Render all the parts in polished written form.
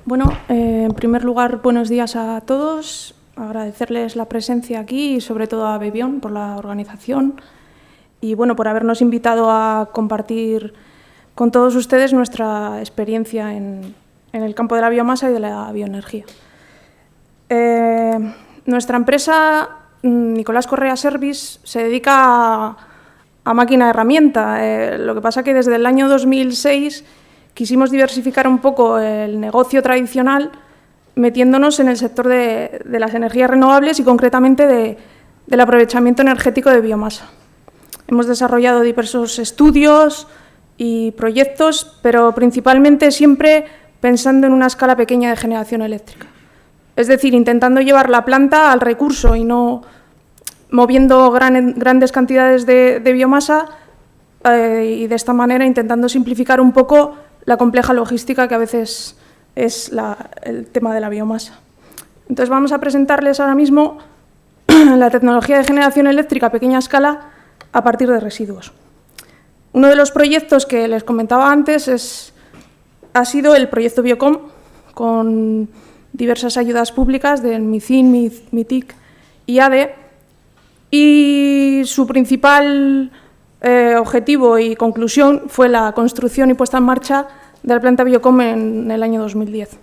Bueno, en primer lugar, buenos días a todos. Agradecerles la presencia aquí y sobre todo a Bebión por la organización y bueno, por habernos invitado a compartir con todos ustedes nuestra experiencia en el campo de la biomasa y de la bioenergía. Nuestra empresa, Nicolás Correa Service, se dedica a máquina herramienta. Lo que pasa que desde el año 2006 quisimos diversificar un poco el negocio tradicional metiéndonos en el sector de las energías renovables y concretamente del aprovechamiento energético de biomasa. Hemos desarrollado diversos estudios y proyectos, pero principalmente siempre pensando en una escala pequeña de generación eléctrica. Es decir, intentando llevar la planta al recurso y no moviendo grandes cantidades de biomasa y de esta manera intentando simplificar un poco la compleja logística que a veces es el tema de la biomasa. Entonces vamos a presentarles ahora mismo la tecnología de generación eléctrica a pequeña escala a partir de residuos. Uno de los proyectos que les comentaba antes ha sido el proyecto Biocom, con diversas ayudas públicas del MICIN, MITIC y ADE, y su principal objetivo y conclusión fue la construcción y puesta en marcha de la planta Biocom en el año 2010.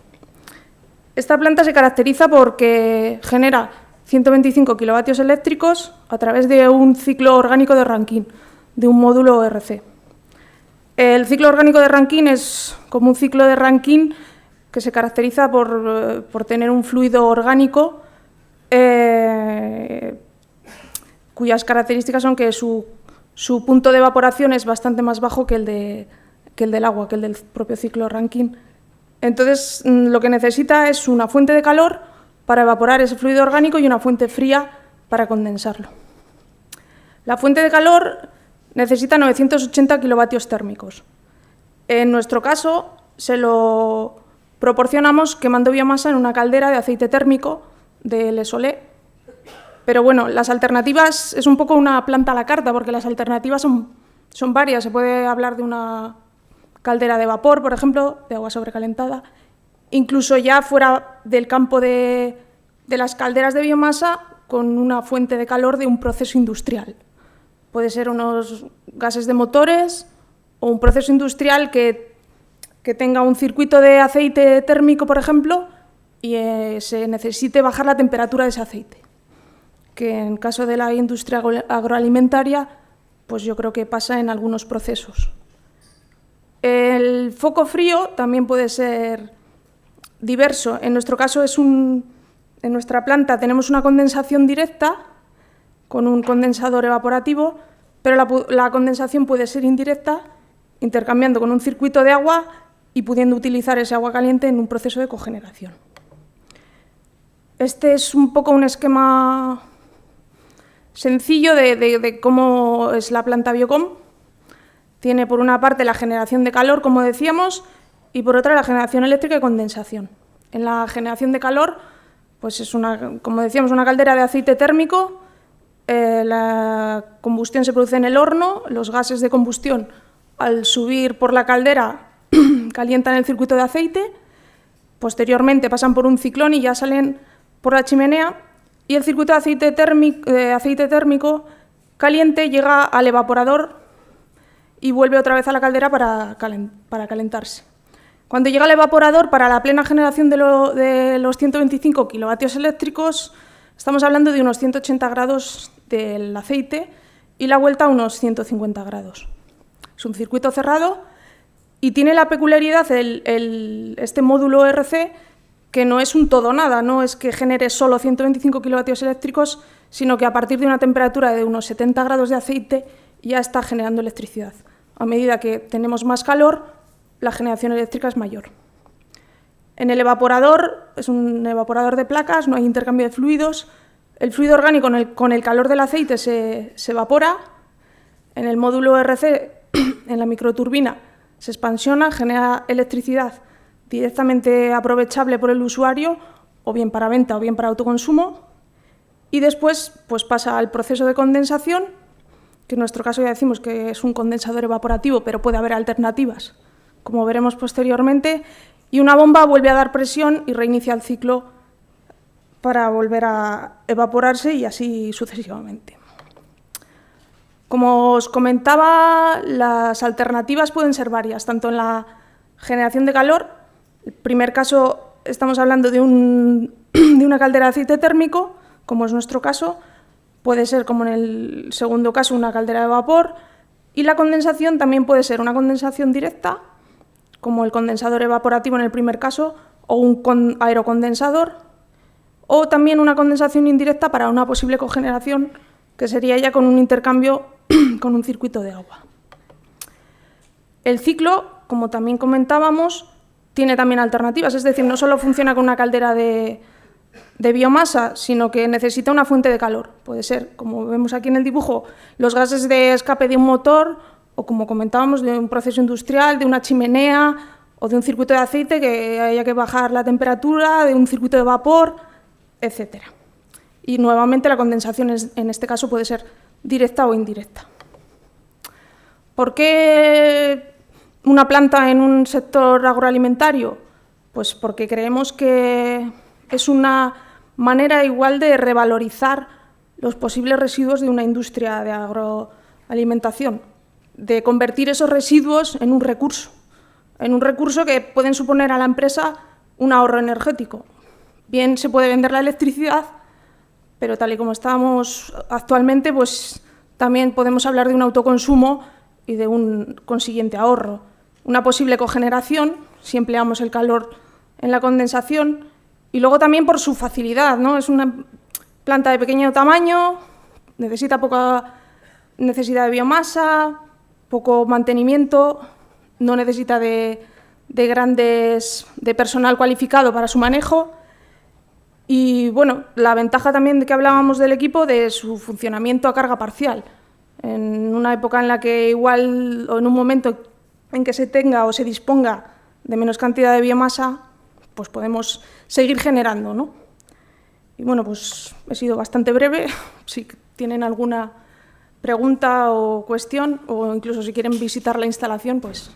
Esta planta se caracteriza porque genera 125 kilovatios eléctricos a través de un ciclo orgánico de Rankine, de un módulo RC. El ciclo orgánico de Rankine es como un ciclo de Rankine que se caracteriza por tener un fluido orgánico cuyas características son que su punto de evaporación es bastante más bajo que el del agua, que el del propio ciclo Rankine. Entonces, lo que necesita es una fuente de calor para evaporar ese fluido orgánico y una fuente fría para condensarlo. La fuente de calor necesita 980 kilovatios térmicos. En nuestro caso, se lo proporcionamos quemando biomasa en una caldera de aceite térmico de Le Solé. Pero bueno, las alternativas es un poco una planta a la carta, porque las alternativas son varias. Se puede hablar de una caldera de vapor, por ejemplo, de agua sobrecalentada. Incluso ya fuera del campo de las calderas de biomasa, con una fuente de calor de un proceso industrial. Puede ser unos gases de motores o un proceso industrial que tenga un circuito de aceite térmico, por ejemplo, y se necesite bajar la temperatura de ese aceite, que en caso de la industria agroalimentaria, pues yo creo que pasa en algunos procesos. El foco frío también puede ser diverso. En nuestro caso en nuestra planta tenemos una condensación directa con un condensador evaporativo, pero la condensación puede ser indirecta, intercambiando con un circuito de agua y pudiendo utilizar ese agua caliente en un proceso de cogeneración. Este es un poco un esquema sencillo de cómo es la planta Biocom. Tiene por una parte la generación de calor, como decíamos, y por otra la generación eléctrica y condensación. En la generación de calor, pues es como decíamos, una caldera de aceite térmico. La combustión se produce en el horno, los gases de combustión al subir por la caldera calientan el circuito de aceite, posteriormente pasan por un ciclón y ya salen por la chimenea, y el circuito de aceite térmico caliente llega al evaporador y vuelve otra vez a la caldera para calentarse. Cuando llega al evaporador, para la plena generación de los 125 kilovatios eléctricos, estamos hablando de unos 180 grados del aceite y la vuelta a unos 150 grados. Es un circuito cerrado y tiene la peculiaridad este módulo RC, que no es un todo nada, no es que genere solo 125 kilovatios eléctricos, sino que a partir de una temperatura de unos 70 grados de aceite ya está generando electricidad. A medida que tenemos más calor, la generación eléctrica es mayor. En el evaporador, es un evaporador de placas, no hay intercambio de fluidos. El fluido orgánico con el calor del aceite se evapora. En el módulo RC, en la microturbina, se expansiona, genera electricidad directamente aprovechable por el usuario, o bien para venta o bien para autoconsumo, y después pues, pasa al proceso de condensación, que en nuestro caso ya decimos que es un condensador evaporativo, pero puede haber alternativas, como veremos posteriormente, y una bomba vuelve a dar presión y reinicia el ciclo para volver a evaporarse y así sucesivamente. Como os comentaba, las alternativas pueden ser varias, tanto en la generación de calor. En el primer caso estamos hablando de una caldera de aceite térmico, como es nuestro caso. Puede ser, como en el segundo caso, una caldera de vapor. Y la condensación también puede ser una condensación directa, como el condensador evaporativo en el primer caso, o un aerocondensador, o también una condensación indirecta para una posible cogeneración, que sería ya con un intercambio con un circuito de agua. El ciclo, como también comentábamos, tiene también alternativas, es decir, no solo funciona con una caldera de biomasa, sino que necesita una fuente de calor. Puede ser, como vemos aquí en el dibujo, los gases de escape de un motor, o como comentábamos, de un proceso industrial, de una chimenea, o de un circuito de aceite que haya que bajar la temperatura, de un circuito de vapor, etc. Y nuevamente la condensación en este caso puede ser directa o indirecta. ¿Por qué una planta en un sector agroalimentario? Pues porque creemos que es una manera igual de revalorizar los posibles residuos de una industria de agroalimentación, de convertir esos residuos en un recurso que pueden suponer a la empresa un ahorro energético. Bien se puede vender la electricidad, pero tal y como estamos actualmente, pues también podemos hablar de un autoconsumo y de un consiguiente ahorro. Una posible cogeneración, si empleamos el calor en la condensación, y luego también por su facilidad, ¿no? Es una planta de pequeño tamaño, necesita poca necesidad de biomasa, poco mantenimiento, no necesita de personal cualificado para su manejo. Y bueno, la ventaja también de que hablábamos del equipo, de su funcionamiento a carga parcial. En una época en la que igual, o en un momento en que se tenga o se disponga de menos cantidad de biomasa, pues podemos seguir generando, ¿no? Y bueno, pues he sido bastante breve. Si tienen alguna pregunta o cuestión, o incluso si quieren visitar la instalación, pues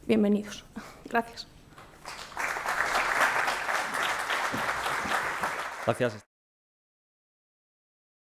bienvenidos. Gracias. Gracias.